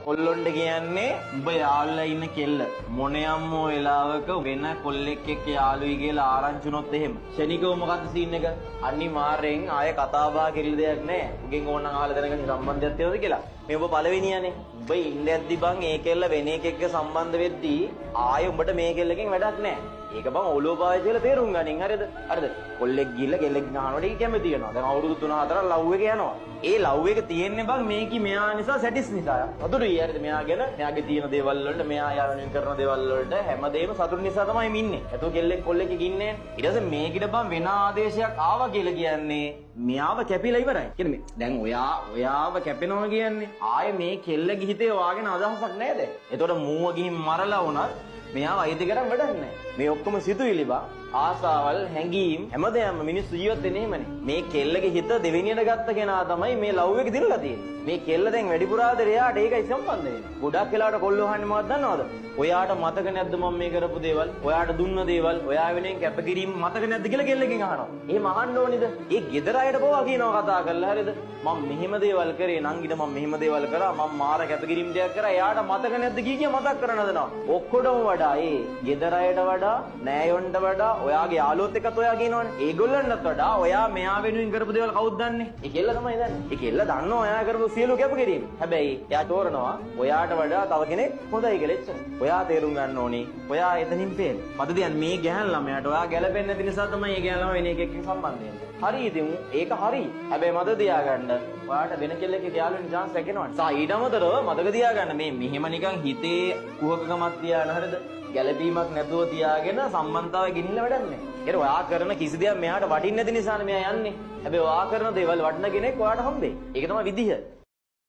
කොල්ලොන්ට කියන්නේ උඹ යාළුලා ඉන්න කෙල්ල. මොනියම් වෙලාවක වෙන කොල්ලෙක් එක්ක යාළුයි කියලා ආරංචි වුණොත් එහෙම. ෂණිකව මොකද්ද සීන් එක? අනිවාර්යෙන් ආයේ කතා බහ කෙරෙල් දෙයක් නැහැ. උගෙන් ඕනනම් අහලා දැනගන්න සම්බන්ධයක් තියෙනවද කියලා. මේ ඔබ පළවෙනියනේ. උඹ ඉන්න ඇද්දි බං ඒ කෙල්ල වෙන එකෙක්ක සම්බන්ධ වෙද්දී ආයේ උඹට මේ කෙල්ලකින් වැඩක් නැහැ. ඒක බං ඔලුව පායි කියලා තේරුම් ගනින් හරියද? හරිද? කොල්ලෙක් ගිහලා කෙල්ලෙක් ගහනකොට ඒක කැමති වෙනවා. දැන් අවුරුදු 3-4 ලව් එක යනවා. ඒ ලව් එක තියෙන්නේ බං මේකි මෙයා නිසා සැටිස් නිසා. සතුටුයි හරියද? මෙයා ගැන මෙයාගේ තියෙන දේවල් වලට මෙයා යාළුවෙන් කරන දේවල් වලට හැමදේම සතුටු නිසා තමයි මින්නේ. එතකොට කෙල්ලෙක් කොල්ලෙක් ඉන්නේ. ඊට පස්සේ මේකිට බං වෙන ආදේශයක් ආවා කියලා කියන්නේ මෙයාව කැපිලා ඉවරයි. කියන්නේ දැන් ඔයාව කැපෙනවා කියන්නේ ආයේ මේ කෙල්ලගේ හිතේ වාගෙන අදහසක් නැහැ දැන්. එතකොට මූව ගිහින් මරලා වුණත් මෙයාව අයිති කරන් වැඩක් නැහැ. මේ ඔක්කොම සිතුවිලි බා ආසාවල් හැඟීම් හැමදේම මිනිස්සු ජීවත් වෙන්නේ එහෙමනේ. මේ කෙල්ලගේ හිත දෙවෙනියට ගත්ත කෙනා තමයි මේ ලව් එක දිනලා තියෙන්නේ. මේ කෙල්ල දැන් වැඩිපුර ආදරේ යාට ඒකයි සම්බන්ධ වෙන්නේ. ගොඩක් වෙලාවට කොල්ලෝ අහන්නේ මොකක්ද දන්නවද? ඔයාට මතක නැද්ද මම මේ කරපු දේවල්? ඔයාට දුන්න දේවල්? ඔයා වෙනුවෙන් කැපකිරීම මතක නැද්ද කියලා කෙල්ලකින් අහනවා. එහෙම අහන්න ඕනිද? ඒ ගෙදර අයට පොවා කියනවා කතා කරලා හරියද? මම මෙහෙම දේවල් කරේ නංගිට මම මෙහෙම දේවල් කරා මම මාර කැපකිරීම දෙයක් කරා එයාට මතක නැද්ද කිය මතක් කරන හදනවා. ඔක්කොටම වඩා ඒ ගෙදර අයට වඩා නෑයොන්ට වඩා ඔයාගේ යාළුවොත් එක්කත් ඔයා කියනවනේ. ඒගොල්ලන්ටත් වඩා ඔයා මෙයා වෙනුවෙන් කරපු දේවල් කවුද දන්නේ? ඒ කෙල්ල තමයි දන්නේ. ඒ කෙල්ල දන්නවා ඔයා කරපු සියලු කැපකිරීම. හැබැයි එයා තෝරනවා ඔයාට වඩා තව කෙනෙක් හොඳයි කියලා එච්චර. ඔයා තේරුම් ගන්න ඕනේ. ඔයා එතනින් පේන. මට දියන් මේ ගැහන් ළමයාට ඔයා ගැලපෙන්නේ නැති නිසා තමයි මේ ගැහන් ළමයා වෙන එකකින් සම්බන්ධ වෙන්නේ. හරි ඉතින් ඒක හරි. හැබැයි මතක තියාගන්න ඔයාට වෙන කෙල්ලෙක් යාළුවෙන් chance එකෙනවනේ. සා ඊට අමතරව මතක තියාගන්න මේ මෙහෙම නිකන් හිතේ කුහකකමක් තියාන හරියද? ගැළපීමක් නැතුව තියාගෙන සම්බන්ධතාවය ගෙනින්න වැඩක් නැහැ. ඒක ඔයා කරන කිසි දෙයක් මෙයාට වටින්නේ නැති නිසානේ මෙයා යන්නේ. හැබැයි ඔයා කරන දේවල් වටින කෙනෙක් ඔයාට හම්බෙයි. ඒක තමයි විදිහ.